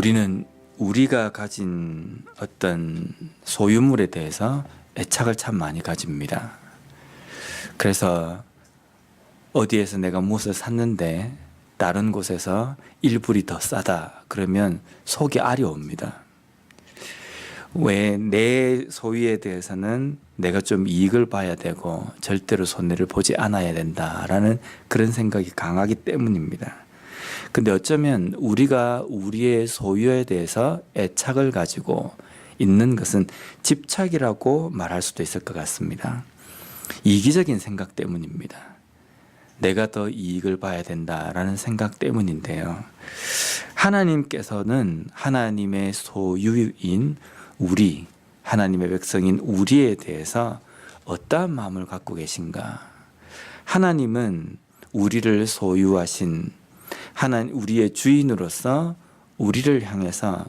우리는 우리가 가진 어떤 소유물에 대해서 애착을 참 많이 가집니다. 그래서 어디에서 내가 무엇을 샀는데 다른 곳에서 1불이 더 싸다 그러면 속이 아려옵니다. 왜 내 소유에 대해서는 내가 좀 이익을 봐야 되고 절대로 손해를 보지 않아야 된다라는 그런 생각이 강하기 때문입니다. 근데 어쩌면 우리가 우리의 소유에 대해서 애착을 가지고 있는 것은 집착이라고 말할 수도 있을 것 같습니다. 이기적인 생각 때문입니다. 내가 더 이익을 봐야 된다라는 생각 때문인데요. 하나님께서는 하나님의 소유인 우리, 하나님의 백성인 우리에 대해서 어떠한 마음을 갖고 계신가? 하나님은 우리를 소유하신 우리의 주인으로서 우리를 향해서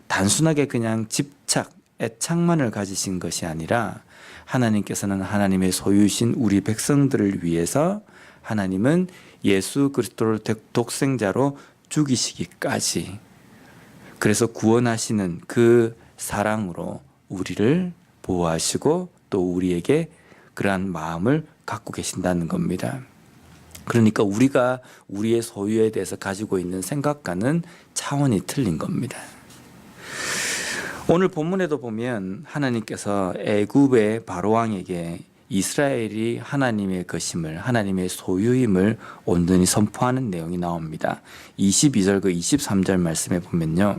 단순하게 그냥 집착, 애착만을 가지신 것이 아니라 하나님께서는 하나님의 소유이신 우리 백성들을 위해서 하나님은 예수 그리스도를 독생자로 죽이시기까지, 그래서 구원하시는 그 사랑으로 우리를 보호하시고 또 우리에게 그러한 마음을 갖고 계신다는 겁니다. 그러니까 우리가 우리의 소유에 대해서 가지고 있는 생각과는 차원이 틀린 겁니다. 오늘 본문에도 보면 하나님께서 애굽의 바로왕에게 이스라엘이 하나님의 것임을, 하나님의 소유임을 온전히 선포하는 내용이 나옵니다. 22절과 23절 말씀에 보면요,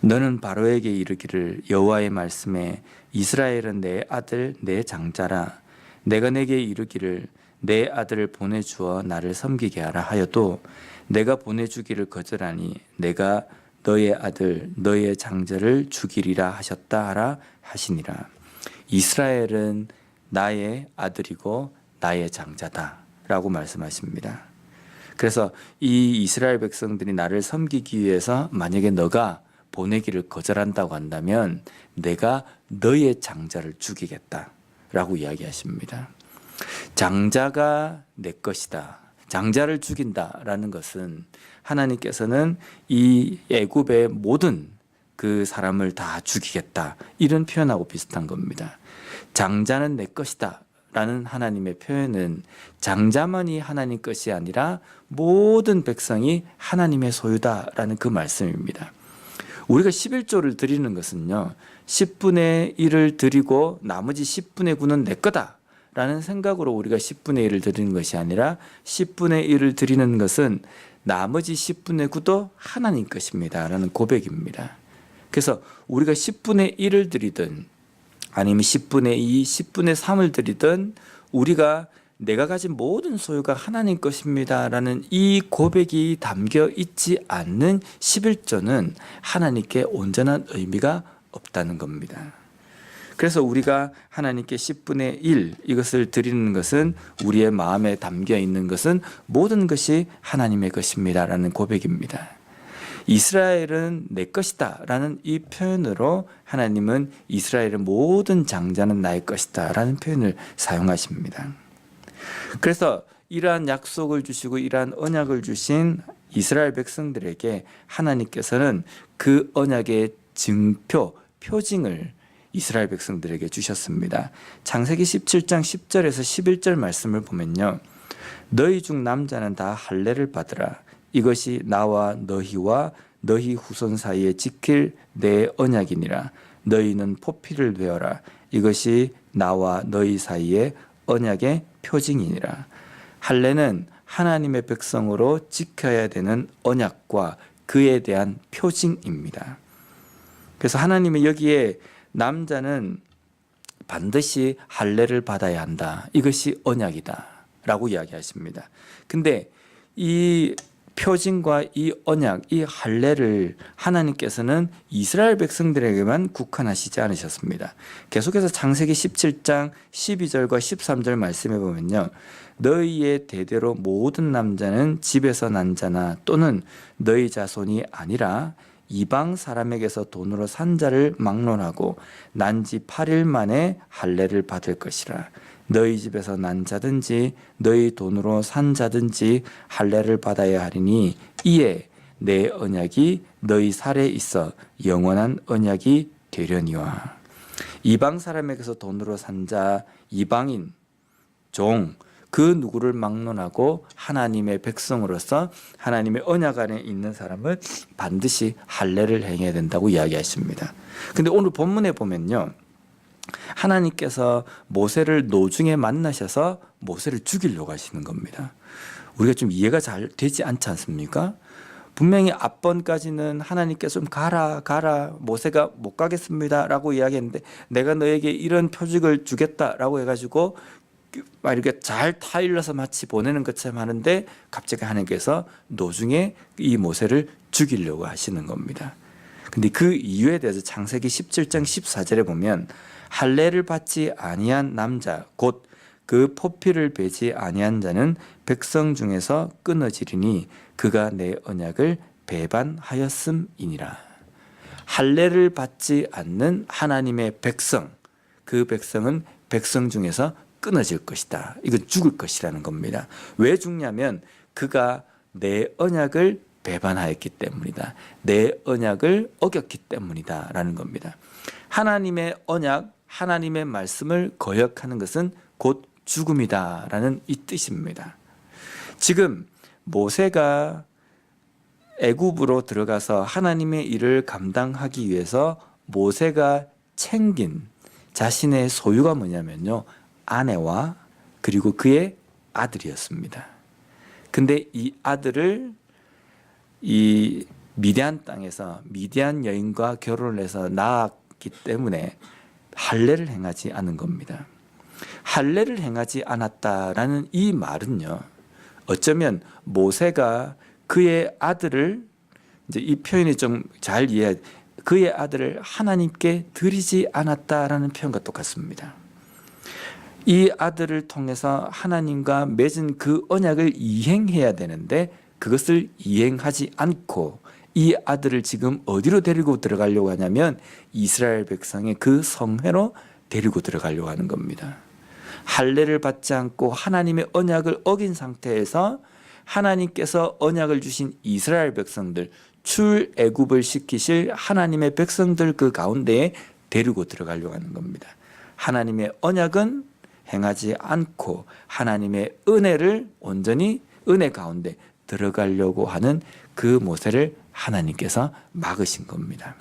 너는 바로에게 이르기를 여호와의 말씀에 이스라엘은 내 아들 내 장자라. 내가 내게 이르기를 내 아들을 보내주어 나를 섬기게 하라 하여도 내가 보내주기를 거절하니 내가 너의 아들 너의 장자를 죽이리라 하셨다 하라 하시니라. 이스라엘은 나의 아들이고 나의 장자다 라고 말씀하십니다. 그래서 이 이스라엘 백성들이 나를 섬기기 위해서 만약에 너가 보내기를 거절한다고 한다면 내가 너의 장자를 죽이겠다 라고 이야기하십니다. 장자가 내 것이다, 장자를 죽인다라는 것은 하나님께서는 이 애굽의 모든 그 사람을 다 죽이겠다 이런 표현하고 비슷한 겁니다. 장자는 내 것이다 라는 하나님의 표현은 장자만이 하나님 것이 아니라 모든 백성이 하나님의 소유다라는 그 말씀입니다. 우리가 11조를 드리는 것은요, 10분의 1을 드리고 나머지 10분의 9는 내 거다 라는 생각으로 우리가 10분의 1을 드리는 것이 아니라 10분의 1을 드리는 것은 나머지 10분의 9도 하나님 것입니다 라는 고백입니다. 그래서 우리가 10분의 1을 드리든 아니면 10분의 2, 10분의 3을 드리든 우리가 내가 가진 모든 소유가 하나님 것입니다 라는 이 고백이 담겨 있지 않는 11조는 하나님께 온전한 의미가 없다는 겁니다. 그래서 우리가 하나님께 10분의 1 이것을 드리는 것은 우리의 마음에 담겨 있는 것은 모든 것이 하나님의 것입니다 라는 고백입니다. 이스라엘은 내 것이다 라는 이 표현으로 하나님은 이스라엘의 모든 장자는 나의 것이다 라는 표현을 사용하십니다. 그래서 이러한 약속을 주시고 이러한 언약을 주신 이스라엘 백성들에게 하나님께서는 그 언약의 증표, 표징을 이스라엘 백성들에게 주셨습니다. 창세기 17장 10절에서 11절 말씀을 보면요, 너희 중 남자는 다 할례를 받으라. 이것이 나와 너희와 너희 후손 사이에 지킬 내 언약이니라. 너희는 포피를 베어라. 이것이 나와 너희 사이에 언약의 표징이니라. 할례는 하나님의 백성으로 지켜야 되는 언약과 그에 대한 표징입니다. 그래서 하나님은 여기에 남자는 반드시 할례를 받아야 한다, 이것이 언약이다 라고 이야기하십니다. 근데 이 표징과 이 언약, 이 할례를 하나님께서는 이스라엘 백성들에게만 국한하시지 않으셨습니다. 계속해서 창세기 17장 12절과 13절 말씀해 보면요, 너희의 대대로 모든 남자는 집에서 난 자나 또는 너희 자손이 아니라 이방 사람에게서 돈으로 산 자를 막론하고 난 지 8일 만에 할례를 받을 것이라. 너희 집에서 난 자든지 너희 돈으로 산 자든지 할례를 받아야 하리니 이에 내 언약이 너희 살에 있어 영원한 언약이 되려니와. 이방 사람에게서 돈으로 산 자, 이방인, 종, 그 누구를 막론하고 하나님의 백성으로서 하나님의 언약 안에 있는 사람은 반드시 할례를 행해야 된다고 이야기하십니다. 근데 오늘 본문에 보면요, 하나님께서 모세를 노중에 만나셔서 모세를 죽이려고 하시는 겁니다. 우리가 좀 이해가 잘 되지 않지 않습니까? 분명히 앞번까지는 하나님께서 좀 가라 모세가 못 가겠습니다 라고 이야기했는데, 내가 너에게 이런 표적을 주겠다라고 해가지고 막 이렇게 잘 타일러서 마치 보내는 것처럼 하는데, 갑자기 하나님께서 노중에 이 모세를 죽이려고 하시는 겁니다. 근데 그 이유에 대해서 창세기 17장 14절에 보면, 할례를 받지 아니한 남자 곧 그 포피를 베지 아니한 자는 백성 중에서 끊어지리니 그가 내 언약을 배반하였음이니라. 할례를 받지 않는 하나님의 백성, 그 백성은 백성 중에서 끊어질 것이다. 이건 죽을 것이라는 겁니다. 왜 죽냐면 그가 내 언약을 배반하였기 때문이다. 내 언약을 어겼기 때문이다 라는 겁니다. 하나님의 언약, 하나님의 말씀을 거역하는 것은 곧 죽음이다 라는 이 뜻입니다. 지금 모세가 애굽으로 들어가서 하나님의 일을 감당하기 위해서 모세가 챙긴 자신의 소유가 뭐냐면요, 아내와 그리고 그의 아들이었습니다. 근데 이 아들을 이 미디안 땅에서 미디안 여인과 결혼을 해서 낳았기 때문에 할례를 행하지 않은 겁니다. 할례를 행하지 않았다라는 이 말은요, 어쩌면 모세가 그의 아들을, 이제 이 표현이 좀 잘 이해해, 그의 아들을 하나님께 드리지 않았다라는 표현과 똑같습니다. 이 아들을 통해서 하나님과 맺은 그 언약을 이행해야 되는데 그것을 이행하지 않고 이 아들을 지금 어디로 데리고 들어가려고 하냐면 이스라엘 백성의 그 성회로 데리고 들어가려고 하는 겁니다. 할례를 받지 않고 하나님의 언약을 어긴 상태에서 하나님께서 언약을 주신 이스라엘 백성들, 출애굽을 시키실 하나님의 백성들 그 가운데에 데리고 들어가려고 하는 겁니다. 하나님의 언약은 행하지 않고 하나님의 은혜를 온전히 은혜 가운데 들어가려고 하는 그 모세를 하나님께서 막으신 겁니다.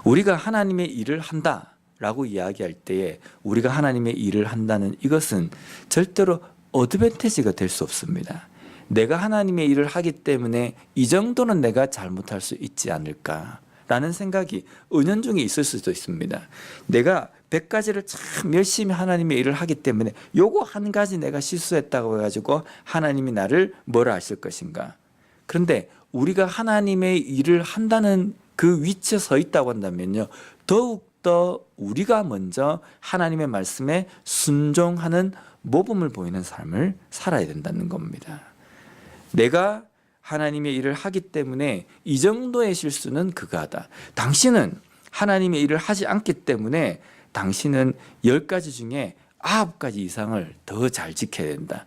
우리가 하나님의 일을 한다라고 이야기할 때에 우리가 하나님의 일을 한다는 이것은 절대로 어드밴티지가 될 수 없습니다. 내가 하나님의 일을 하기 때문에 이 정도는 내가 잘못할 수 있지 않을까라는 생각이 은연중에 있을 수도 있습니다. 내가 100가지를 참 열심히 하나님의 일을 하기 때문에 요거 한 가지 내가 실수했다고 해가지고 하나님이 나를 뭐라 하실 것인가. 그런데 우리가 하나님의 일을 한다는 그 위치에 서 있다고 한다면요, 더욱더 우리가 먼저 하나님의 말씀에 순종하는 모범을 보이는 삶을 살아야 된다는 겁니다. 내가 하나님의 일을 하기 때문에 이 정도의 실수는 그가 하다. 당신은 하나님의 일을 하지 않기 때문에 당신은 10가지 중에 9가지 이상을 더 잘 지켜야 된다.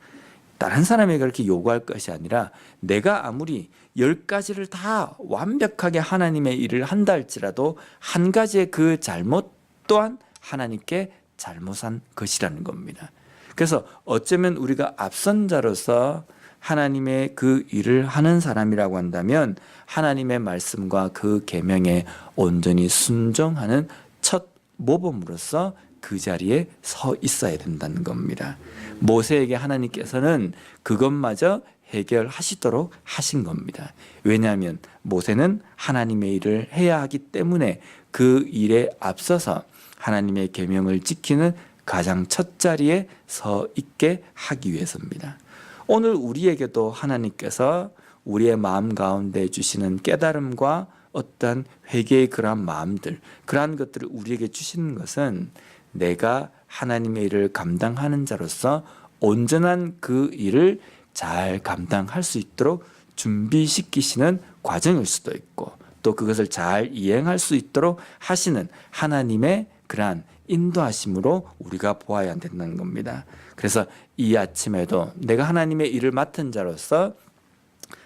다른 사람에게 그렇게 요구할 것이 아니라 내가 아무리 10가지를 다 완벽하게 하나님의 일을 한다 할지라도 한 가지의 그 잘못 또한 하나님께 잘못한 것이라는 겁니다. 그래서 어쩌면 우리가 앞선 자로서 하나님의 그 일을 하는 사람이라고 한다면 하나님의 말씀과 그 계명에 온전히 순종하는 첫 모범으로서 그 자리에 서 있어야 된다는 겁니다. 모세에게 하나님께서는 그것마저 해결하시도록 하신 겁니다. 왜냐하면 모세는 하나님의 일을 해야 하기 때문에 그 일에 앞서서 하나님의 계명을 지키는 가장 첫 자리에 서 있게 하기 위해서입니다. 오늘 우리에게도 하나님께서 우리의 마음 가운데 주시는 깨달음과 어떤 회개의 그러한 마음들, 그러한 것들을 우리에게 주시는 것은 내가 하나님의 일을 감당하는 자로서 온전한 그 일을 잘 감당할 수 있도록 준비시키시는 과정일 수도 있고, 또 그것을 잘 이행할 수 있도록 하시는 하나님의 그러한 인도하심으로 우리가 보아야 된다는 겁니다. 그래서 이 아침에도 내가 하나님의 일을 맡은 자로서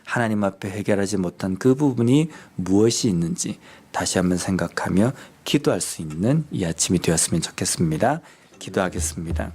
하나님 앞에 해결하지 못한 그 부분이 무엇이 있는지 다시 한번 생각하며 기도할 수 있는 이 아침이 되었으면 좋겠습니다. 기도하겠습니다.